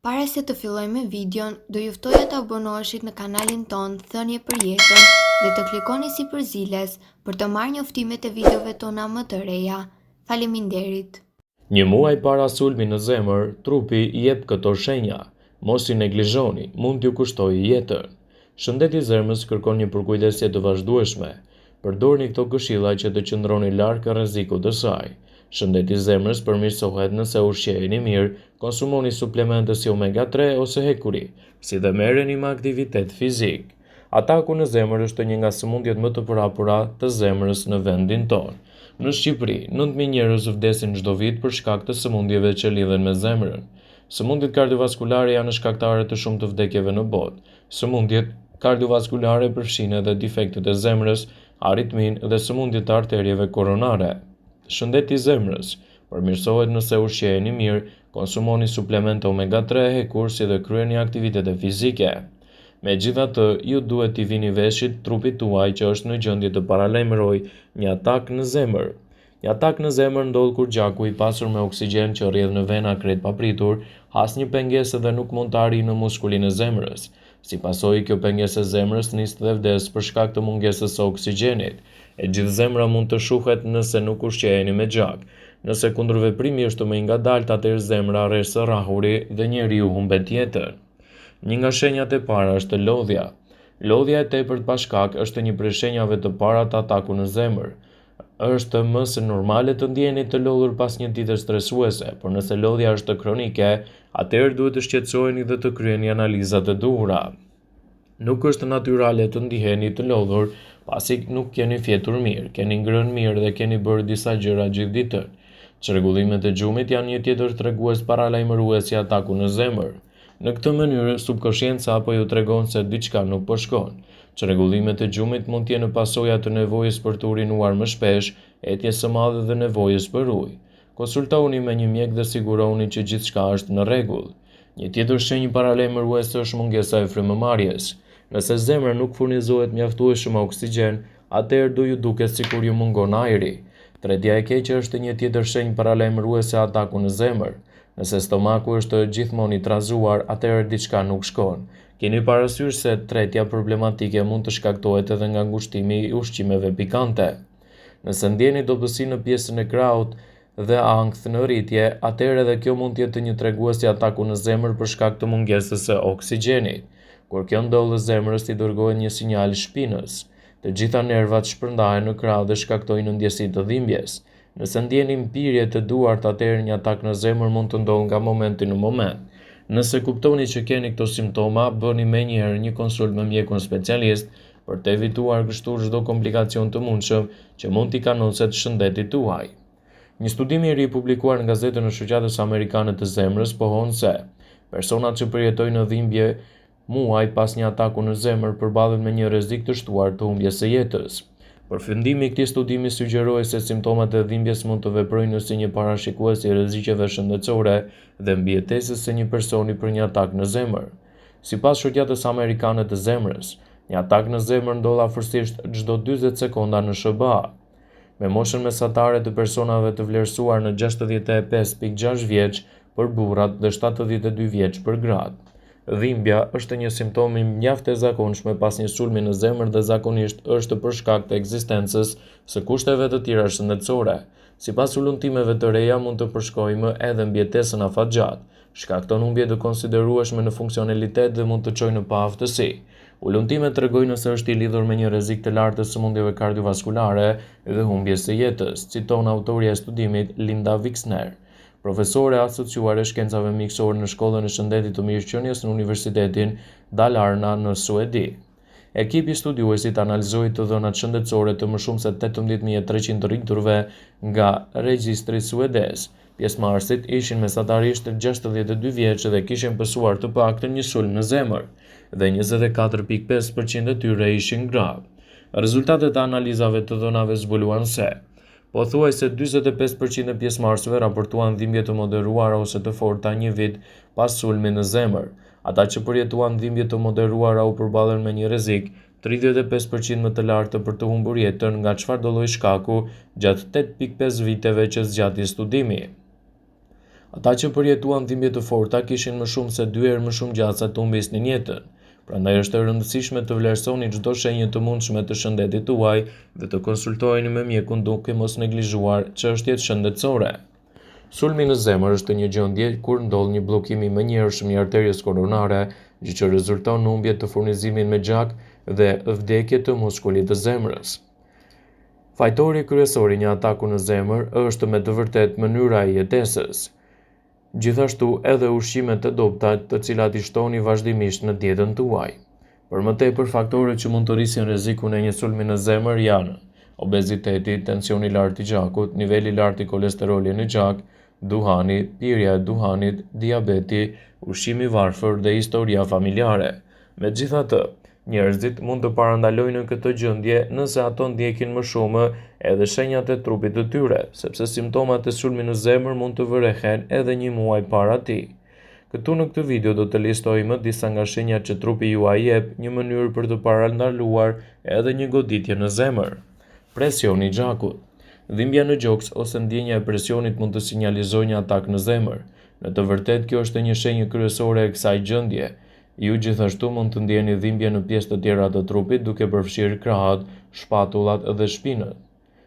Para se të fillojmë me videon, do ju ftoja të abonoheshit në kanalin ton Thënie për Jetën dhe të klikoni si përziles për të marrë njoftimet e videove tona më të reja. Faleminderit. Një muaj para sulmi në zemër, trupi I jep këto shenja. Mos I neglizhoni, mund t'ju kushtojë jetën. Shëndeti I zemrës kërkon një përkujdesje të vazhdueshme. Përdorni këto këshilla që të qëndroni larg rrezikut të saj. Shëndeti I zemrës përmirësohet nëse ushqeheni mirë, konsumoni suplemente si omega 3 ose hekuri, si dhe merreni me aktivitet fizik. Ataku në zemër është një nga sëmundjet më të përhapura të zemrës në vendin tonë. Në Shqipëri, 9.000 njerëz vdesin çdo vit për shkak të sëmundjeve që lidhen me zemrën. Sëmundjet kardiovaskulare janë shkaktare të shumë të vdekjeve në botë. Sëmundjet kardiovaskulare përfshin edhe defektet e zemrës, aritminë dhe sëmundjet e arterieve koronare. Shëndeti I zemrës përmirësohet nëse ushqeheni mirë, konsumoni suplemente omega 3 hekur si dhe kryeni aktivitete fizike. Megjithatë, ju duhet t'i vini veshit trupit tuaj që është në gjendje të paralajmërojë një atak në zemër. Një atak në zemër ndodh kur gjaku I pasur me oksigjen që rrjedh në vena krejt papritur, has një pengesë dhe nuk mund të arrijë në muskulin e zemrës. Si pasojë, kjo pengesë e zemrës nis dhe vdes për shkak të mungesës së oksigjenit. E gjithë zemra mund të shuhet nëse nuk ushqeheni me gjak. Nëse kundërveprimi është më I ngadalt, atëherë zemra rresh së rrahuri dhe njeriu humbet jetën. Një nga shenjat e para është lodhja. Lodhja e tepërt pa shkak është një prej shenjave të para të atakut në zemër. Është më se normale të ndjeni të lodhur pas një dite stresuese, por nëse lodhja është kronike, atëherë duhet të shqetësoheni dhe të kryeni analizat e duhura. Nuk është natyrale të ndiheni të lodhur pasi nuk keni fjetur mirë, keni ngrënë mirë dhe keni bërë disa gjëra gjithë ditën. Çrregullimet e gjumit janë një tjetër tregues paralajmërues I ataku në zemër. Në këtë mënyrë, subkonscienca apo ju tregon se diçka nuk po shkon. Çrregullimet e gjumit mund të jenë pasojë të nevojës për të urinuar më shpesh, etjes së madhe dhe nevojës për ujë. Konsultoni me një mjek dhe siguroni që gjithçka është në rregull. Një tjetër shenjë paralajmëruese është mungesa e frymëmarrjes. Nëse zemra nuk furnizohet mjaftueshëm oksigjen, atëherë do ju duket sikur ju mungon ajri. Tretja e keqe është një tjetër shenjë paralajmëruese ataku në zemër. Nëse stomaku është gjithmonë I trazuar, atëherë diçka nuk shkon. Keni parasysh se tretja problematike mund të shkaktohet edhe nga ngushtimi I ushqimeve pikante. Nëse ndjeni dobësi në pjesën e krahut dhe ankth në rritje, atëherë edhe kjo mund të jetë një tregues I ataku në zemër për shkak të mungesës së oksigjenit. Kur kjo ndodh, zemrës I dërgohet një sinjal shpinës. Të gjitha nervat shpërndahen në krah dhe shkaktojnë ndjesi të dhimbjes. Nëse ndjeni mpirje të duart, atëherë një atak në zemër mund të ndodhë nga momenti në moment. Nëse kuptoni që keni këto simptoma, bëni menjëherë një konsult me mjekun specialist për të evituar kështu çdo komplikacion të mundshëm që mund t'i kanoset shëndetit tuaj. Një studim I ri publikuar në gazetën e Shoqatës Amerikane të Zemrës pohon se personat që përjetojnë në dhimbje muaj pas një ataku në zemër përballen me një rrezik të shtuar të humbjes së jetës. Përfundimi I këtij studimi sugjeroi se simptomat e dhimbjes mund të veprojnë si një parashikues I rrezikeve shëndetësore dhe mbijetesës së një personi për një atak në zemër. Sipas Shoqatës Amerikane të Zemrës, një atak në zemër ndodh afërsisht çdo 40 sekonda në SBA. Me moshën mesatare të personave të vlerësuar në 65.6 vjeç për burrat dhe 72 vjeç për gratë. Dhimbja është një simptom I mjaft e zakonshme pas një sulmi në zemër dhe zakonisht është për shkak të ekzistencës së kushteve të tjera shëndetësore. Sipas ulëntimeve të reja mund të përshkojmë edhe mbijetesën afatgjat, shkakton humbje të konsiderueshme në funksionalitet dhe mund të çojë në paaftësi. Ulëntimet tregojnë se është I lidhur me një rrezik të lartë të sëmundjeve kardiovaskulare dhe humbjes së jetës, citon autorja e studimit Linda Wixner, profesore asociuar e shkencave mjekësore në Shkollën e Shëndetit të Mirëqenies në Universitetin Dalarna në Suedi. Ekipi studiuesit analizoi të dhënat shëndetësore të më shumë se 18.300 rriturve nga regjistri suedez. Pjesëmarrësit ishin mesatarisht 62 vjeç dhe kishin pësuar të paktën një sulm në zemër, dhe 24.5% e tyre ishin gra. Rezultatet e analizave të dhënave zbuluan se pothuajse 45% e pjesëmarrësve raportuan dhimbje të moderuara ose të forta një vit pas sulmit në zemër. Ata që përjetuan dhimbje të moderuara u përballen me një rrezik 35% më të lartë për të humbur jetën nga çfarëdo lloj shkaku gjatë 8.5 viteve që zgjati studimi. Ata që përjetuan dhimbje të forta kishin më shumë se 2 herë më shumë gjatë sa të humbisnin jetën. Prandaj është e rëndësishme të vlerësoni çdo shenjë të mundshme të shëndetit tuaj dhe të konsultoheni me mjekun duke mos neglizhuar çështjet shëndetësore. Sulmi në zemër është një gjendje kur ndodh një bllokim i menjëhershëm i arterjes koronare, gjë që rezulton në humbje të furnizimit me gjak dhe vdekje të muskulit të zemrës. Fajtori kryesor i një ataku në zemër është me të vërtetë mënyra e jetesës. Gjithashtu edhe ushqimet të dobta të cilat i shtoni vazhdimisht në dietën tuaj. Për më tepër, faktorët që mund të rrisin rrezikun e një sulmi në zemër janë obeziteti, tensioni i lartë i gjakut, niveli i lartë i kolesterolit në gjak, duhani, pirja e duhanit, diabeti, ushqimi i varfër dhe historia familjare. Megjithatë, njerëzit mund të parandalojnë këtë gjendje nëse ato ndjekin më shumë edhe shenjat e trupit të tyre, sepse simptomat e sulmit në zemër mund të vërehen edhe një muaj para tij. Këtu në këtë video do të listojmë disa nga shenjat që trupi juaj jep një mënyrë për të parandaluar edhe një goditje në zemër. Presioni i gjakut. Dhimbja në gjoks ose ndjenja e presionit mund të sinjalizojë një atak në zemër. Në të vërtetë kjo është një shenjë kryesore e kësaj gjendje. Ju gjithashtu mund të ndjeni dhimbje në pjesë të tjera të trupit duke përfshirë krahët, shpatullat dhe shpinët.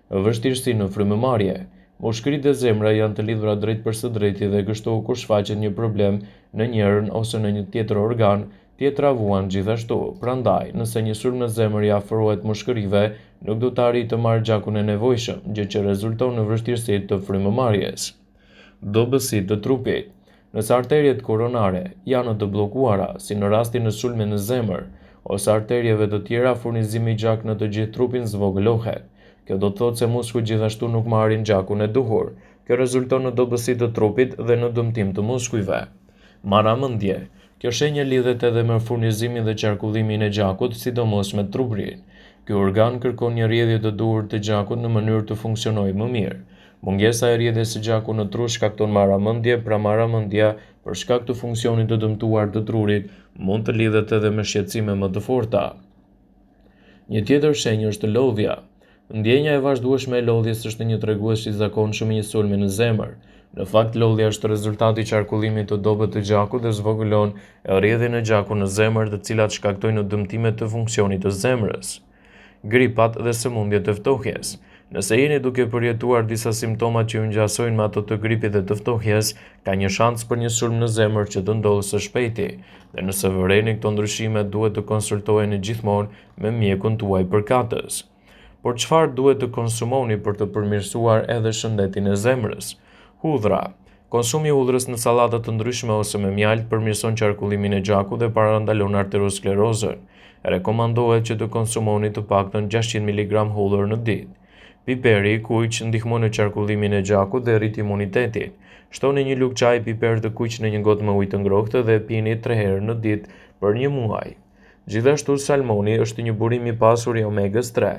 Vështirësi në frymëmarrje. Mushkëritë e zemra janë të lidhura drejt për së drejti dhe kështu kur shfaqet një problem në njërin ose në një tjetër organ, tjetra vuan gjithashtu. Prandaj, nëse një sulm në zemër i afrohet mushkërive, nuk do të arrijë të marrë gjakun e nevojshëm, gjë që rezulton në vështirësi të frymëmarrjes. Dobësitë të trupit. Nëse arteriet koronare janë të bllokuara, si në rastin e sulmit në zemër, ose arterieve të tjera, furnizimi i gjak në të gjithë trupin zvogëlohet. Kjo do të thotë se muskujt gjithashtu nuk marrin gjakun e duhur. Kjo rezulton në dobësi të trupit dhe në dëmtim të muskujve. Marramendje. Kjo shenjë lidhet edhe me furnizimin dhe qarkullimin e gjakut, sidomos me truprin. Ky organ kërkon një rrjedhje të duhur të gjakut në mënyrë të funksionojë më mirë. Mungesa e rrjedhjes së gjakut në tru shkakton marramendje, pra marramendja për shkak të funksionit të dëmtuar të trurit mund të lidhet edhe me shqetësime më të forta. Një tjetër shenjë është lodhja. Ndjenja e vazhdueshme e lodhjes është një tregues i zakonshëm i një sulmi në zemër. Në fakt, lodhja është rezultati i qarkullimit të dobët të gjakut dhe zvogëlon rrjedhjen e gjakut në zemër, të cilat shkaktojnë dëmtime të funksionit të zemrës. Gripat dhe sëmundjet e ftohjes. Nëse jeni duke përjetuar disa simptoma që ju ngjasojnë me ato të gripit dhe të ftohjes, ka një shans për një sulm në zemër që të ndodhë së shpejti, dhe nëse vëreni këto ndryshime, duhet të konsultoheni gjithmonë me mjekun tuaj përkatës. Por çfarë duhet të konsumoni për të përmirësuar edhe shëndetin e zemrës? Hudhra. Konsumi i hudhrës në sallata të ndryshme ose me mjaltë përmirëson qarkullimin e gjakut dhe parandalon arteriosklerozën. Rekomandohet që të konsumoni të paktën 600 mg hudhër në ditë. Piperi i kuq ndihmon në qarkullimin e gjakut dhe rrit imunitetin. Shtoni një lugë çaji piper të kuq në një gotë me ujë të ngrohtë dhe pini 3 herë në ditë për një muaj. Gjithashtu, salmoni është një burim i pasur i omegës 3.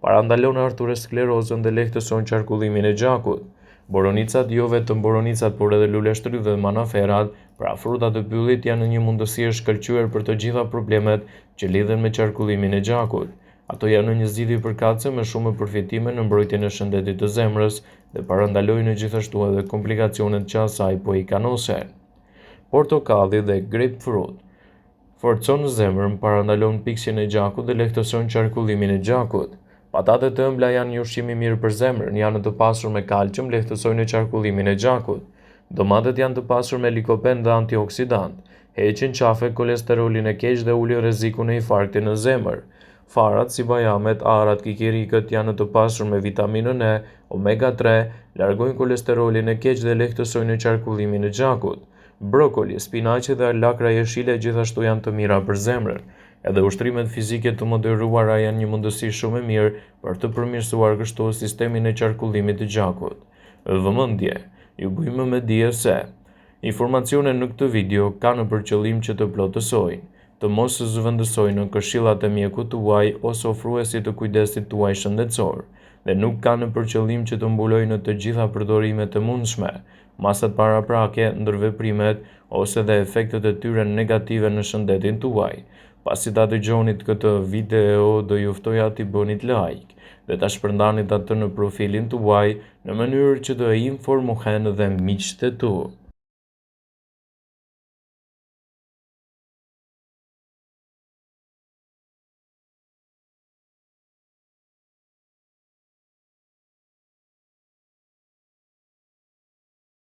Parandalon arteriosklerozën dhe lehtëson qarkullimin e gjakut. Boronicat, jo vetëm boronicat, por edhe luleshtrydhët dhe manaferat, pra frutat e pyllit, janë një mundësi e shkëlqyer për të gjitha problemet që lidhen me qarkullimin e gjakut. Ato janë një zgjidhje përkatëse me shumë përfitime në mbrojtjen e shëndetit të zemrës dhe parandalojnë gjithashtu edhe komplikacionet që asaj po i kanosen. Portokalli dhe grapefruit forcon zemrën, parandalon piksjen e gjakut dhe lehtëson qarkullimin e gjakut. Patatet e ëmbla janë një ushqim i mirë për zemrën, janë të pasur me kalcium, lehtësojnë qarkullimin e gjakut. Domatet janë të pasur me likopen dhe antioksidant, heqin qafe kolesterolin e keq dhe ulin rrezikun e infarktit në zemër. Farat si bajamet, arrat, kikirikët janë të pasur me vitaminën E, omega 3, largojnë kolesterolin e keq dhe lehtësojnë qarkullimin e gjakut. Brokoli, spinaqi dhe lakra jeshile gjithashtu janë të mira për zemrën. Edhe ushtrimet fizike të moderuara janë një mundësi shumë e mirë për të përmirësuar kështu sistemin e qarkullimit të gjakut. Vëmendje. Ju bujmë me dije se informacionet në këtë video kanë për qëllim që të plotësojnë, të mos zëvendësojnë në këshillat e mjekut tuaj ose ofruesit të kujdesit tuaj shëndetësor, dhe nuk kanë për qëllim që të mbulojnë në të gjitha përdorimet e mundshme, masat paraprake, ndërveprimet ose dhe efektet e tyre negative në shëndetin tuaj. Pasi ta dëgjonit këtë video, do ju ftoja t'i bënit like dhe ta shpërndanit atë në profilin tuaj në mënyrë që të informohen dhe miqtë tu.